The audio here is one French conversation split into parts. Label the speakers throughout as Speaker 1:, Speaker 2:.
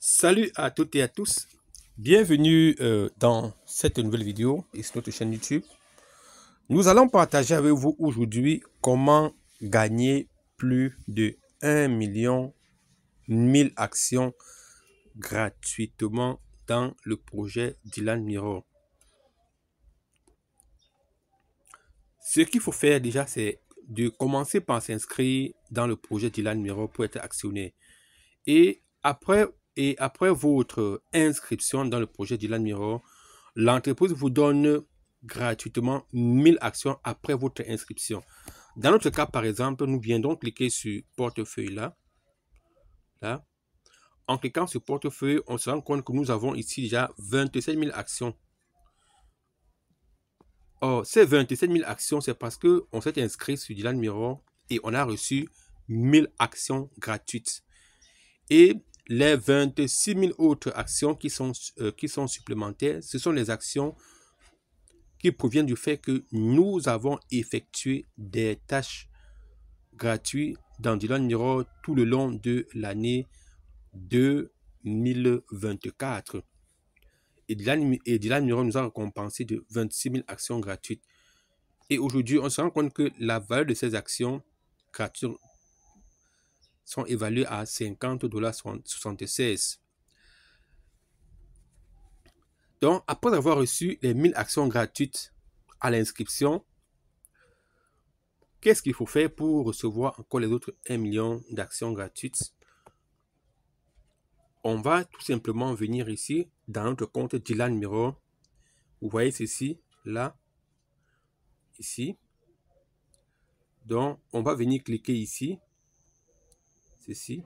Speaker 1: Salut à toutes et à tous. Bienvenue dans cette nouvelle vidéo et sur notre chaîne YouTube. Nous allons partager avec vous aujourd'hui comment gagner plus de 1 000 000 actions gratuitement dans le projet Dylan Mirror. Ce qu'il faut faire déjà, c'est de commencer par s'inscrire dans le projet Dylan Mirror pour être actionnaire. Et après votre inscription dans le projet Dylan Mirror, l'entreprise vous donne gratuitement 1000 actions après votre inscription. Dans notre cas, par exemple, nous viendrons cliquer sur portefeuille là. En cliquant sur portefeuille, on se rend compte que nous avons ici déjà 27 000 actions. Or, ces 27 000 actions, c'est parce qu'on s'est inscrit sur Dylan Mirror et on a reçu 1000 actions gratuites. Et les 26 000 autres actions qui sont supplémentaires, ce sont les actions qui proviennent du fait que nous avons effectué des tâches gratuites dans Dylan Mirror tout le long de l'année 2024. Et Dylan Mirror nous a récompensé de 26 000 actions gratuites. Et aujourd'hui, on se rend compte que la valeur de ces actions gratuites sont évaluées à $50,76. Donc, après avoir reçu les 1000 actions gratuites à l'inscription, qu'est-ce qu'il faut faire pour recevoir encore les autres 1 million d'actions gratuites? On va tout simplement venir ici dans notre compte Dylan Mirror. Vous voyez ceci, là, ici. Donc, on va venir cliquer ici, ceci.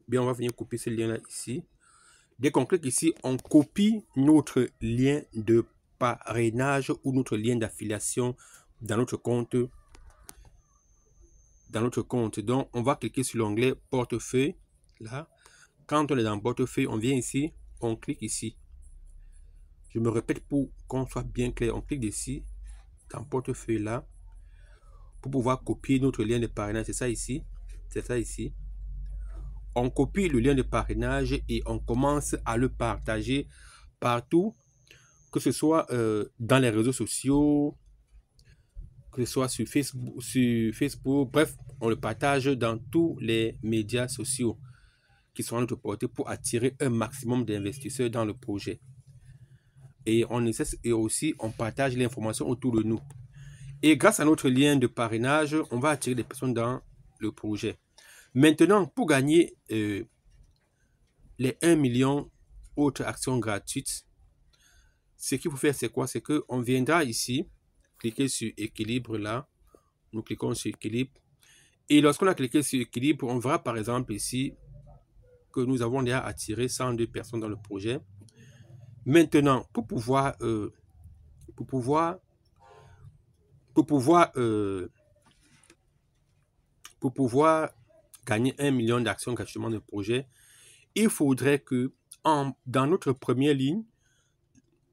Speaker 1: Bien, on va venir copier ce lien-là ici. Dès qu'on clique ici, on copie notre lien de parrainage ou notre lien d'affiliation dans notre compte. Donc, on va cliquer sur l'onglet portefeuille. Là, quand on est dans portefeuille, on vient ici, on clique ici. Je me répète pour qu'on soit bien clair. On clique ici, dans portefeuille là, pour pouvoir copier notre lien de parrainage. C'est ça ici. C'est ça ici. On copie le lien de parrainage et on commence à le partager partout, que ce soit dans les réseaux sociaux, que ce soit sur Facebook, bref, on le partage dans tous les médias sociaux qui sont à notre portée pour attirer un maximum d'investisseurs dans le projet. Et aussi, on partage l'information autour de nous. Et grâce à notre lien de parrainage, on va attirer des personnes dans le projet. Maintenant, pour gagner les 1 million autres actions gratuites, ce qu'il faut faire, c'est quoi? C'est qu'on viendra ici, cliquer sur équilibre là. Nous cliquons sur équilibre. Et lorsqu'on a cliqué sur équilibre, on verra par exemple ici que nous avons déjà attiré 102 personnes dans le projet. Maintenant, pour pouvoir gagner 1 million d'actions gratuitement de projet, il faudrait que dans notre première ligne,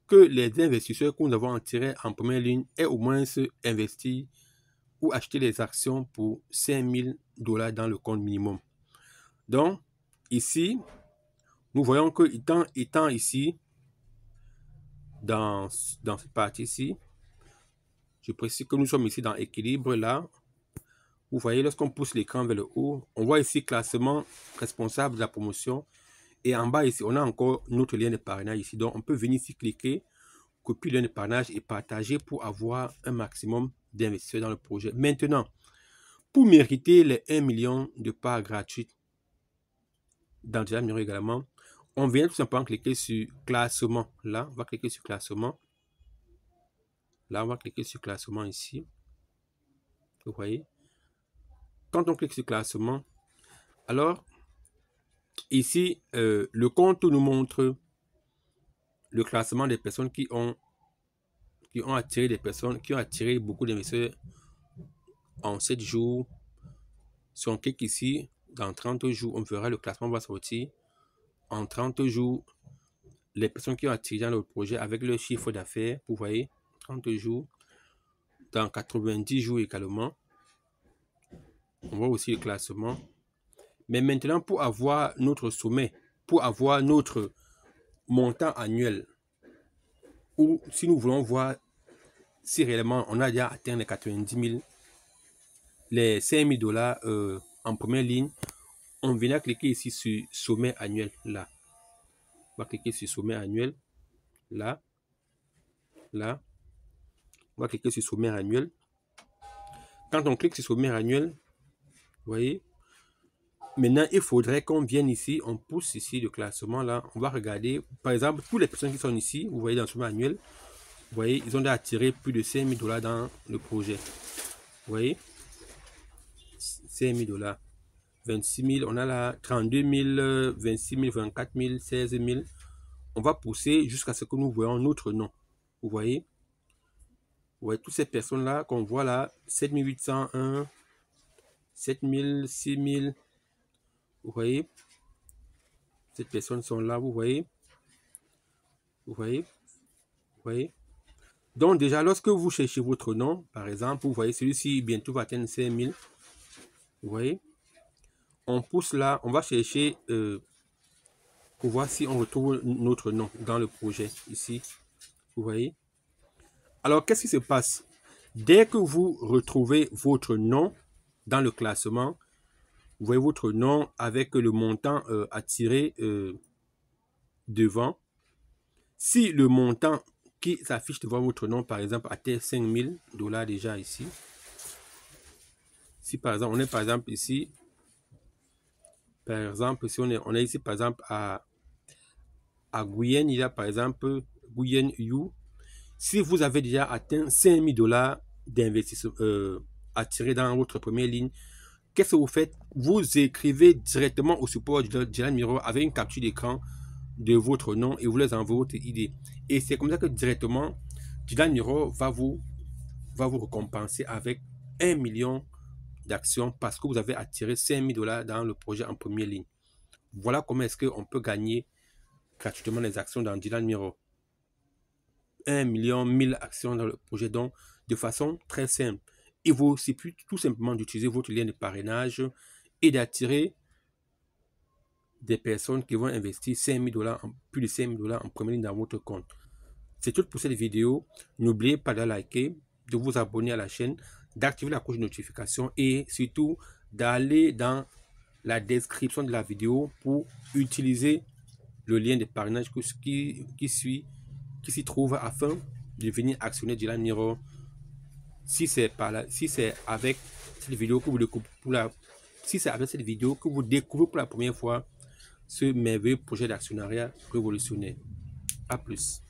Speaker 1: que les investisseurs que nous avons attirés en première ligne aient au moins investi ou acheté les actions pour $5 000 dans le compte minimum. Donc, ici, nous voyons que étant ici, dans cette partie ici, je précise que nous sommes ici dans équilibre là. Vous voyez, lorsqu'on pousse l'écran vers le haut, on voit ici classement responsable de la promotion. Et en bas ici, on a encore notre lien de parrainage ici. Donc, on peut venir ici cliquer, copier le lien de parrainage et partager pour avoir un maximum d'investisseurs dans le projet. Maintenant, pour mériter les 1 million de parts gratuites dans Dylan Mirror également, on vient tout simplement cliquer sur classement. Là, on va cliquer sur classement. Là, on va cliquer sur classement ici. Vous voyez? Quand on clique sur classement, alors, ici, le compte nous montre le classement des personnes qui ont attiré beaucoup d'investisseurs en 7 jours. Si on clique ici, dans 30 jours, on verra le classement va sortir. En 30 jours, les personnes qui ont attiré dans le projet avec leur chiffre d'affaires, vous voyez, 30 jours. Dans 90 jours également, on voit aussi le classement. Mais maintenant, pour avoir notre sommet, pour avoir notre montant annuel, ou si nous voulons voir si réellement on a déjà atteint les 90 000, les 5 000 dollars en première ligne, on vient cliquer ici sur sommet annuel, là. On va cliquer sur sommet annuel, là, là. On va cliquer sur sommet annuel. Quand on clique sur sommet annuel, vous voyez, maintenant, il faudrait qu'on vienne ici, on pousse ici le classement là, on va regarder, par exemple, toutes les personnes qui sont ici, vous voyez dans le sommet annuel, vous voyez, ils ont déjà attiré plus de 5 000 dollars dans le projet. Vous voyez, 5 000 dollars, 26 000, on a là 32 000, 26 000, 24 000, 16 000. On va pousser jusqu'à ce que nous voyons notre nom. Vous voyez, toutes ces personnes là qu'on voit là, 7 801, 7 000, 6 000. Vous voyez, ces personnes sont là, vous voyez. Vous voyez, vous voyez. Donc déjà, lorsque vous cherchez votre nom, par exemple, vous voyez, celui-ci bientôt va atteindre 5 000. Vous voyez, on pousse là, on va chercher pour voir si on retrouve notre nom dans le projet, ici. Vous voyez. Alors, qu'est-ce qui se passe? Dès que vous retrouvez votre nom dans le classement, vous voyez votre nom avec le montant attiré devant. Si le montant qui s'affiche devant votre nom, par exemple, atteint 5 000 dollars déjà ici. Si par exemple, on est par exemple ici, par exemple, si on est ici par exemple à Guyenne, il y a par exemple Guyenne You. Si vous avez déjà atteint 5 000 dollars d'investissement attiré dans votre première ligne, qu'est-ce que vous faites? Vous écrivez directement au support de Dylan Miro avec une capture d'écran de votre nom et vous les envoyez votre idée. Et c'est comme ça que directement, Dylan Miro va vous récompenser avec 1 million d'actions parce que vous avez attiré 5 000 dollars dans le projet en première ligne. Voilà comment est-ce qu'on peut gagner gratuitement les actions dans Dylan Miro. 1 million, 1000 actions dans le projet, donc de façon très simple. Il vous suffit tout simplement d'utiliser votre lien de parrainage et d'attirer des personnes qui vont investir 5 000 dollars, plus de 5 000 dollars en première ligne dans votre compte. C'est tout pour cette vidéo. N'oubliez pas de liker, de vous abonner à la chaîne, d'activer la cloche de notification et surtout d'aller dans la description de la vidéo pour utiliser le lien de parrainage qui s'y trouve afin de venir actionner Dylan Miro. Si c'est avec cette vidéo que vous découvrez pour la première fois ce merveilleux projet d'actionnariat révolutionnaire. À plus.